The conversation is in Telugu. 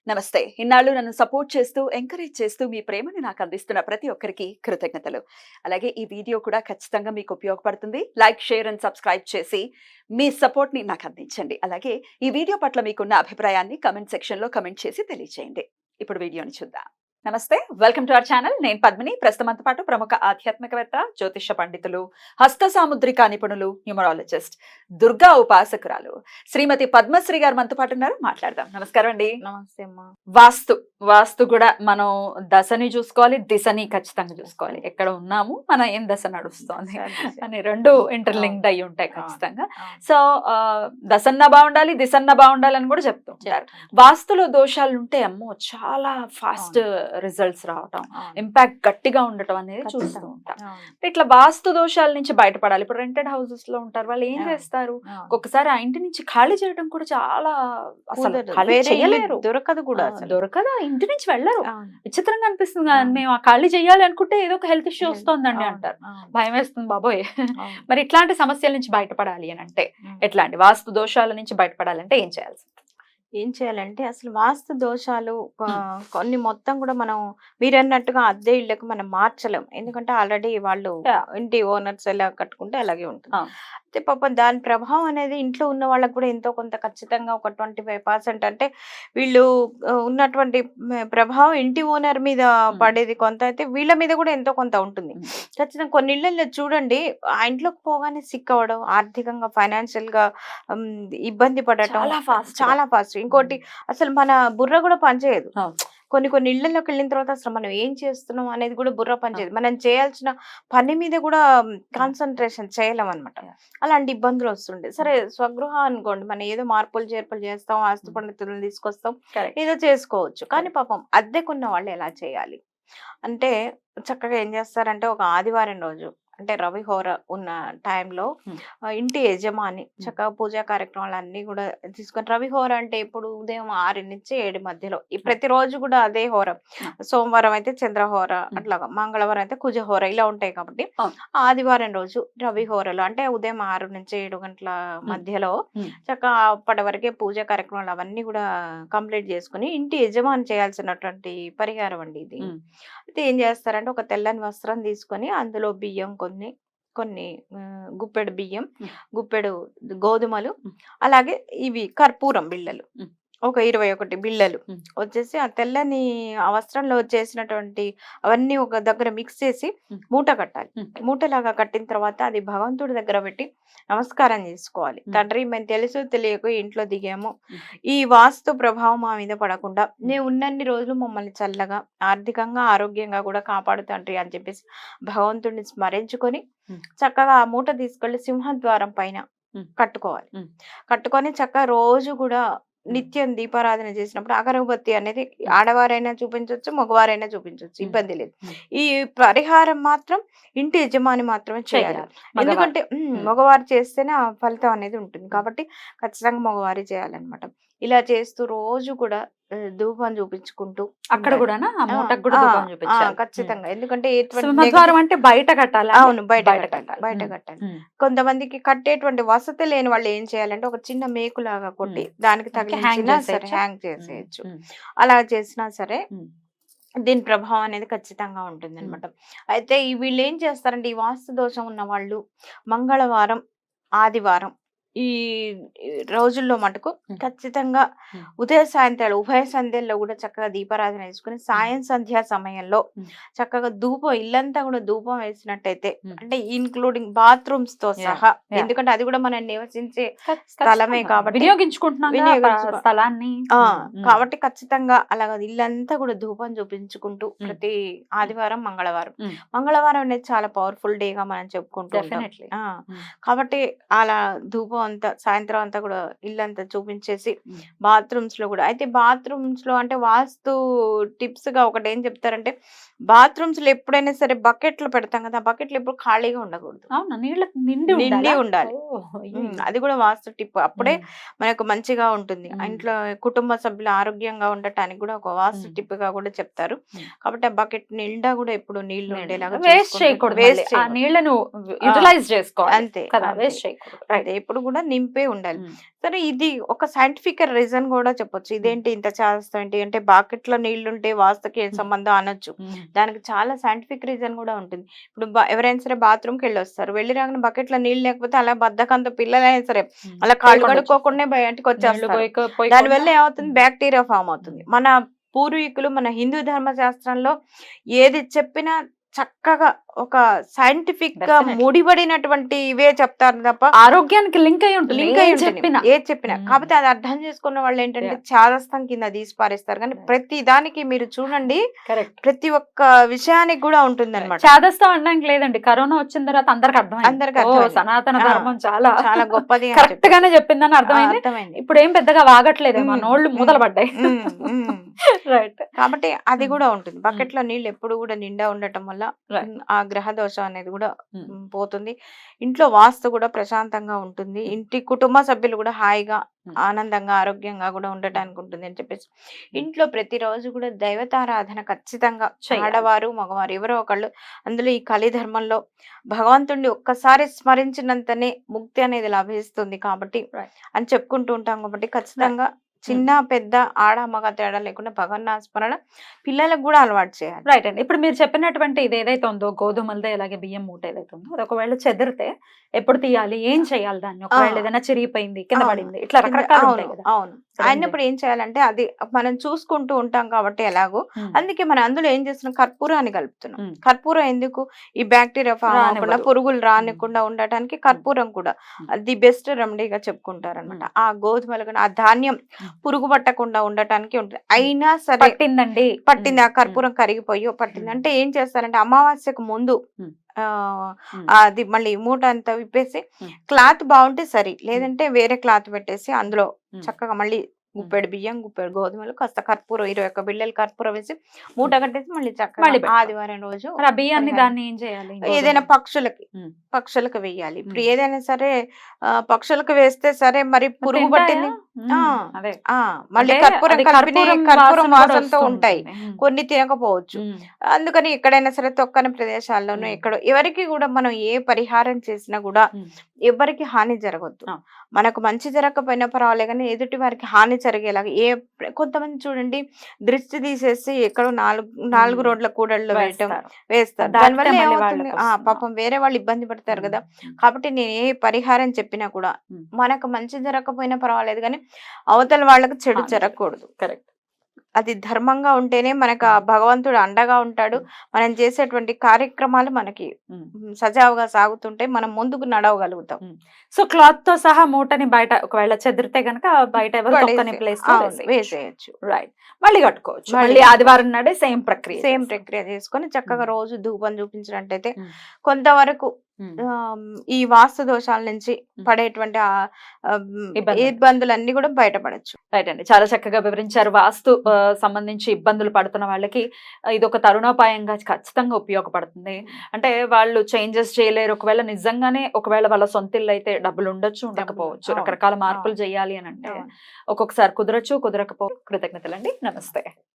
నమస్తే. ఇన్నాళ్ళు నన్ను సపోర్ట్ చేస్తూ, ఎంకరేజ్ చేస్తూ మీ ప్రేమని నాకు అందిస్తున్న ప్రతి ఒక్కరికి కృతజ్ఞతలు. అలాగే ఈ వీడియో కూడా ఖచ్చితంగా మీకు ఉపయోగపడుతుంది. లైక్, షేర్ అండ్ సబ్స్క్రైబ్ చేసి మీ సపోర్ట్‌ని నాకు అందించండి. అలాగే ఈ వీడియో పట్ల మీకున్న అభిప్రాయాన్ని కామెంట్ సెక్షన్‌లో కామెంట్ చేసి తెలియజేయండి. ఇప్పుడు వీడియోని చూద్దాం. నమస్తే. Welcome to our channel. నేను పద్మిని. ప్రస్తుతం మనతో పాటు ప్రముఖ ఆధ్యాత్మికవేత్త, జ్యోతిష పండితులు, హస్త సాముద్రిక నిపుణులు, న్యూమరాలజిస్ట్, దుర్గా ఉపాసకురాలు శ్రీమతి పద్మశ్రీ గారు మనతో పాటు ఉన్నారు. మాట్లాడదాం. నమస్కారం అండి. నమస్తే అమ్మా. వాస్తు కూడా మనం దశని చూసుకోవాలి, దిశని ఖచ్చితంగా చూసుకోవాలి. ఎక్కడ ఉన్నాము, మన ఏం దశ నడుస్తోంది అని రెండు ఇంటర్లింక్డ్ అయి ఉంటాయి ఖచ్చితంగా. సో దశన్న బాగుండాలి, దిశన్న బాగుండాలి అని కూడా చెప్తూ ఉంటారు. వాస్తులో దోషాలు ఉంటే అమ్మో చాలా ఫాస్ట్ రిజల్ట్స్ రావటం, ఇంపాక్ట్ గట్టిగా ఉండటం అనేది చూస్తూ ఉంటాం. ఇట్లా వాస్తు దోషాల నుంచి బయటపడాలి. ఇప్పుడు రెంటెడ్ హౌసెస్ లో ఉంటారు, వాళ్ళు ఏం చేస్తారు, ఒక్కొక్కసారి ఆ ఇంటి నుంచి ఖాళీ చేయడం కూడా చాలా అసలు దొరకదు కూడా, దొరకదు, ఇంటి నుంచి వెళ్ళరు. విచిత్రంగా అనిపిస్తుంది. మేము ఆ ఖాళీ చేయాలి అనుకుంటే ఏదో ఒక హెల్త్ ఇష్యూ వస్తుందండి అంటారు. భయం వేస్తుంది బాబోయ్. మరి ఇట్లాంటి సమస్యల నుంచి బయటపడాలి అని అంటే ఎట్లాంటి వాస్తు దోషాల నుంచి బయటపడాలంటే ఏం చేయాలంటే అసలు వాస్తు దోషాలు కొన్ని మొత్తం కూడా మనం మీరన్నట్టుగా అద్దె ఇళ్లకు మనం మార్చలేం. ఎందుకంటే ఆల్రెడీ వాళ్ళు ఇంటి ఓనర్స్ ఎలా కట్టుకుంటే అలాగే ఉంటుంది. అయితే పాపం దాని ప్రభావం అనేది ఇంట్లో ఉన్న వాళ్ళకు కూడా ఎంతో కొంత ఖచ్చితంగా ఒక 25% అంటే వీళ్ళు ఉన్నటువంటి ప్రభావం ఇంటి ఓనర్ మీద పడేది కొంత, అయితే వీళ్ళ మీద కూడా ఎంతో కొంత ఉంటుంది ఖచ్చితంగా. కొన్ని ఇళ్లలో చూడండి, ఆ ఇంట్లోకి పోగానే సిక్ అవ్వడం, ఆర్థికంగా ఫైనాన్షియల్ గా ఇబ్బంది పడటం చాలా ఫాస్ట్. ఇంకోటి అసలు మన బుర్ర కూడా పనిచేయదు. కొన్ని ఇళ్లలోకి వెళ్ళిన తర్వాత అసలు మనం ఏం చేస్తున్నాం అనేది కూడా బుర్ర పనిచేయదు. మనం చేయాల్సిన పని మీద కూడా కాన్సన్ట్రేషన్ చేయలేం అనమాట. అలాంటి ఇబ్బందులు వస్తుండే. సరే స్వగృహ అనుకోండి, మనం ఏదో మార్పులు చేర్పులు చేస్తాం, ఆస్తి పండితులను తీసుకొస్తాం, ఏదో చేసుకోవచ్చు. కానీ పాపం అద్దెకున్న వాళ్ళు ఎలా చేయాలి అంటే చక్కగా ఏం చేస్తారంటే ఒక ఆదివారం రోజు అంటే రవిహోర ఉన్న టైంలో ఇంటి యజమాని చక్కగా పూజా కార్యక్రమాలు అన్ని కూడా తీసుకొని, రవిహోర అంటే ఇప్పుడు ఉదయం 6 నుంచి 7 మధ్యలో, ఈ ప్రతిరోజు కూడా అదే హోర. సోమవారం అయితే చంద్రహోర, అట్లాగా మంగళవారం అయితే కుజహోర, ఇలా ఉంటాయి. కాబట్టి ఆదివారం రోజు రవిహోరలు అంటే ఉదయం 6 నుంచి 7 గంటల మధ్యలో చక్కగా అప్పటి వరకే పూజా కార్యక్రమాలు అవన్నీ కూడా కంప్లీట్ చేసుకుని ఇంటి యజమాని చేయాల్సినటువంటి పరిహారం అండి ఇది. అయితే ఏం చేస్తారంటే ఒక తెల్లని వస్త్రం తీసుకొని అందులో బియ్యం కొన్ని గుప్పెడు బియ్యం, గుప్పెడు గోధుమలు, అలాగే ఇవి కర్పూరం బిళ్ళలు ఒక 21 బిళ్ళలు వచ్చేసి ఆ తెల్లని ఆ వస్త్రంలో వచ్చేసినటువంటి అవన్నీ ఒక దగ్గర మిక్స్ చేసి మూట కట్టాలి. మూటలాగా కట్టిన తర్వాత అది భగవంతుడి దగ్గర పెట్టి నమస్కారం చేసుకోవాలి. తండ్రి, మేము తెలుసు తెలియక ఇంట్లో దిగాము, ఈ వాస్తు ప్రభావం మా మీద పడకుండా నేను ఉన్నన్ని రోజులు మమ్మల్ని చల్లగా ఆర్థికంగా ఆరోగ్యంగా కూడా కాపాడు తండ్రి అని చెప్పేసి భగవంతుడిని స్మరించుకొని చక్కగా ఆ మూట తీసుకెళ్లి సింహద్వారం పైన కట్టుకోవాలి. కట్టుకొని చక్కగా రోజు కూడా నిత్యం దీపారాధన చేసినప్పుడు అగరబత్తి అనేది ఆడవారైనా చూపించవచ్చు, మగవారైనా చూపించవచ్చు, ఇబ్బంది లేదు. ఈ పరిహారం మాత్రం ఇంటి యజమాని మాత్రమే చేయాలి. ఎందుకంటే మగవారు చేస్తేనే ఆ ఫలితం అనేది ఉంటుంది. కాబట్టి ఖచ్చితంగా మగవారి చేయాలన్నమాట. ఇలా చేస్తూ రోజు కూడా ధూపం చూపించుకుంటూ అక్కడ కూడా ఖచ్చితంగా. ఎందుకంటే అంటే బయట కట్టాలి. అవును, బయట కట్టాలి. కొంతమందికి కట్టేటువంటి వసతి లేని వాళ్ళు ఏం చేయాలంటే ఒక చిన్న మేకులాగా కొట్టి దానికి తగిలించినా సరే, హ్యాంగ్ చేసేయచ్చు. అలా చేసినా సరే దీని ప్రభావం అనేది ఖచ్చితంగా ఉంటుంది అనమాట. అయితే వీళ్ళు ఏం చేస్తారంటే ఈ వాస్తు దోషం ఉన్న వాళ్ళు మంగళవారం, ఆదివారం ఈ రోజుల్లో మటుకు ఖచ్చితంగా ఉదయ సాయంత్రాలు ఉభయ సంధ్యల్లో కూడా చక్కగా దీపారాధన వేసుకుని సాయం సంధ్యా సమయంలో చక్కగా ధూపం, ఇల్లంతా కూడా ధూపం వేసినట్టయితే, అంటే ఇన్క్లూడింగ్ బాత్రూమ్స్ తో సహా, ఎందుకంటే అది కూడా మనం నివసించే స్థలమే కాబట్టి కాబట్టి ఖచ్చితంగా అలాగా ఇల్లంతా కూడా ధూపం చూపించుకుంటూ ప్రతి ఆదివారం, మంగళవారం అనేది చాలా పవర్ఫుల్ డేగా మనం చెప్పుకుంటూ ఉంటాం. కాబట్టి అలా ధూపం అంతా సాయంత్రం అంతా కూడా ఇల్లంతా చూపించేసి బాత్రూమ్స్ లో కూడా, అయితే బాత్రూమ్స్ లో అంటే వాస్తు టిప్స్ గా ఒకటి ఏం చెప్తారంటే బాత్రూమ్స్ లో ఎప్పుడైనా సరే బకెట్లు పెడతాం కదా, ఆ బకెట్లు ఎప్పుడు ఖాళీగా ఉండకూడదు, నిండి ఉండాలి. అది కూడా వాస్తు టిప్. అప్పుడే మనకు మంచిగా ఉంటుంది. ఇంట్లో కుటుంబ సభ్యులు ఆరోగ్యంగా ఉండటానికి కూడా ఒక వాస్తు టిప్ గా కూడా చెప్తారు. కాబట్టి ఆ బకెట్ నిండా కూడా ఎప్పుడు నీళ్లు ఉండేలాగా వేస్ట్ చేయకూడదు, నీళ్లను యూటిలైజ్ చేసుకోవాలి. అంతే. ఎప్పుడు కూడా కూడా నింపే ఉండాలి. ఉమ్, సరే ఇది ఒక సైంటిఫిక్ రీజన్ కూడా చెప్పొచ్చు. ఇదేంటి ఇంత చేస్తాం ఏంటి అంటే బాకెట్‌లో నీళ్లుంటే వాస్తుకి ఏం సంబంధం అనొచ్చు. ఉమ్, దానికి చాలా సైంటిఫిక్ రీజన్ కూడా ఉంటుంది. ఇప్పుడు ఎవరైనా సరే బాత్రూమ్‌కెళ్ళొస్తారు. వెళ్ళి రాగానే బకెట్‌లో నీళ్ళు లేకపోతే అలా బద్ధకంతో పిల్లలైనా సరే ఉమ్. అలా కాళ్ళు పోయకుండా కడుక్కోకుండానే బయటికి నీళ్లు వచ్చేస్తారు. పోయకుండా దానివల్ల ఏమవుతుంది ఉమ్, బ్యాక్టీరియా ఫార్మ్ అవుతుంది. ఉమ్. మన పూర్వీకులు మన హిందూ ధర్మశాస్త్రంలో ఏది చెప్పినా చక్కగా ఒక సైంటిఫిక్‌గా Definitely. ముడిపడినటువంటి ఇవే చెప్తారు తప్ప ఆరోగ్యానికి లింక్ అయి ఉంటుంది లింక్ ఏం అయి ఉంటుంది. చెప్పినా ఏది చెప్పినా. ఉమ్, కాకపోతే అది అర్థం చేసుకున్న వాళ్ళేంటంటే yeah, చాదస్తం కింద తీసి పారేస్తారు. కానీ right, ప్రతి దానికి మీరు చూడండి correct. ప్రతి ఒక్క విషయానికి కూడా ఉంటుందన్నమాట. చాదస్తం అనడానికి లేదండి, కరోనా వచ్చిన తర్వాత అందరికి అర్థమైంది. అందరికి ఓ అర్థమైంది. సనాతన ఆ, ధర్మం చాలా చాలా గొప్పది అని కరెక్ట్ గానే చెప్పిందని అర్థమైంది. అర్థమైంది. ఇప్పుడు ఏం పెద్దగా వాగట్లేదు, మా ఉమ్, నోళ్ళు ఉమ్, మూతలు పడ్డాయి. ఉమ్, ఉమ్. రైట్. కాబట్టి అది కూడా ఉంటుంది. బకెట్‌లో నీళ్ళు ఎప్పుడు కూడా నిండా ఉండటం వల్ల Right. ఆ గ్రహ దోషం అనేది కూడా ఉమ్, పోతుంది. ఇంట్లో వాస్తు కూడా ప్రశాంతంగా ఉంటుంది. ఇంటి కుటుంబ సభ్యులు కూడా హాయిగా ఉమ్, ఆనందంగా ఆరోగ్యంగా కూడా ఉండటానికి ఉంటుంది అని చెప్పేసి ఇంట్లో ప్రతిరోజు కూడా దైవతారాధన ఖచ్చితంగా చెయ్యాలి. ఆడవారు మగవారు ఎవరో ఒకళ్ళు అందులో ఈ కలి ధర్మంలో భగవంతుడిని ఒక్కసారి స్మరించినంతనే ముక్తి అనేది లభిస్తుంది కాబట్టి Right. అని చెప్పుకుంటూ ఉంటాం కాబట్టి ఖచ్చితంగా చిన్న పెద్ద ఆడ మగ తేడా లేకుండా భగవన్నామ స్మరణ పిల్లలకు కూడా అలవాటు చేయాలి. రైట్ అండి. ఇప్పుడు మీరు చెప్పినటువంటి ఇది ఏదైతే ఉందో గోధుమలదే అలాగే బియ్యం మూట ఏదైతే ఉందో అది ఒకవేళ చెదిరితే ఎప్పుడు తీయాలి, ఏం చేయాలి దాన్ని, ఒకవేళ ఏదైనా చిరిగిపోయింది, కింద అవును. పడింది, ఇట్లా రకరకాలు ఉంటాయి అవును కదా. అవును అయినప్పుడు ఏం చేయాలంటే అది మనం చూసుకుంటూ ఉంటాం కాబట్టి ఎలాగో ఉమ్, అందుకే మనం అందులో ఏం చేస్తున్నాం కర్పూరాన్ని కలుపుతున్నాం. ఉమ్, కర్పూరం ఎందుకు ఈ బ్యాక్టీరియా ఫామ్ అవ్వకుండా రానివ్వదు. పురుగులు రానికుండా ఉండటానికి కర్పూరం కూడా ది బెస్ట్ రెమెడీగా చెప్పుకుంటారు అనమాట. ఆ గోధుమలు కానీ ఆ ధాన్యం పురుగు పట్టకుండా ఉండటానికి ఉంటుంది. అయినా సరే పట్టిందండి, పట్టింది ఆ కర్పూరం కరిగిపోయి పట్టింది అంటే ఏం చేస్తారంటే అమావాస్యకు ముందు ఉమ్, ఆ ఉమ్, అది మళ్ళీ మూట అంతా విప్పేసి ఉమ్, క్లాత్ బాగుంటే సరి లేదంటే వేరే క్లాత్ పెట్టేసి అందులో ఉమ్, చక్కగా మళ్ళీ గుప్పెడు బియ్యం గుప్పెడు గోధుమలు కాస్త కర్పూరం 21 బిళ్ళలు కర్పూరం వేసి మూట కట్టేసి మళ్ళీ చక్కగా మళ్ళీ పెడతాం. ఆదివారం రోజు మరి ఆ బియ్యాన్ని పరిహారం. దాన్ని ఏం చేయాలి? ఏదైనా పక్షులకి ఉమ్, పక్షులకు వేయాలి. ఇప్పుడు ఉమ్. ఏదైనా సరే పక్షులకు వేస్తే సరే మరి పురుగు తింటాయా? పట్టింది ఉమ్, ఆ అదే ఆ మళ్ళీ అంటే కర్పూరం అది కలిపిన కర్పూరం కర్పూరం వాసన కూడా వాసనతో వస్తూ ఉంటాయి. ఉంటుంది. ఉమ్, కొన్ని తినకపోవచ్చు. ఉమ్, అందుకని ఎక్కడైనా సరే తొక్కని ప్రదేశాల్లోనూ ఉమ్, ఎక్కడో ఎవరికి కూడా మనం ఏ పరిహారం చేసినా కూడా ఉమ్, ఎవరికి హాని జరగద్దు. ఆ, మనకు మంచి జరగకపోయినా పర్వాలే కానీ ఎదుటి వారికి హాని జరిగేలాగా కొంతమంది చూడండి దృష్టి తీసేసి ఎక్కడో నాలుగు ఉమ్, రోడ్ల కూడల్లో వేస్తారు. వేస్తారు. దాటితే దానివల్ల మళ్ళీ ఏమవుతుంది వాళ్ళకి వస్తుంది. పాపం వేరే వాళ్ళు ఇబ్బంది పడతారు ఉమ్, కదా. ఉమ్, కాబట్టి నేను ఏ పరిహారం చెప్పినా కూడా ఉమ్. మనకు మంచి జరగకపోయినా పర్వాలేదు కానీ అవతల వాళ్ళకి చెడు హాని జరగకూడదు. కరెక్ట్. అది ధర్మంగా ఉంటేనే మనకు ఆ భగవంతుడు అండగా ఉంటాడు. మనం చేసేటువంటి కార్యక్రమాలు మనకి సజావుగా సాగుతుంటే మనం ముందుకు నడవగలుగుతాం. సో క్లాత్ తో సహా మూటని బయట ఒకవేళ చెదిరితే గనక బయట ఎవరు తొక్కని ప్లేస్ లో వేసేయచ్చు. రైట్. మళ్ళీ కట్టుకోవచ్చు. మళ్ళీ మళ్ళీ ఆదివారం నాడే సేమ్ ప్రక్రియ చేసుకొని చక్కగా రోజు ధూపం చూపించినట్టయితే ఉమ్. కొంతవరకు ఉమ్. ఈ వాస్తు దోషాల నుంచి పడేటువంటి ఇబ్బందులన్నీ కూడా బయటపడచ్చు. రైట్ అండి, చాలా చక్కగా వివరించారు. వాస్తు సంబంధించి ఇబ్బందులు పడుతున్న వాళ్ళకి ఇది ఒక తరుణోపాయంగా ఖచ్చితంగా ఉపయోగపడుతుంది. అంటే వాళ్ళు చేంజెస్ చేయలేరు, ఒకవేళ నిజంగానే ఒకవేళ వాళ్ళ సొంత ఇల్లు అయితే డబ్బులు ఉండొచ్చు ఉండకపోవచ్చు, రకరకాల మార్పులు చేయాలి అని అంటే ఒక్కొక్కసారి కుదరచ్చు కుదరకపోవచ్చు. కృతజ్ఞతలండి, నమస్తే.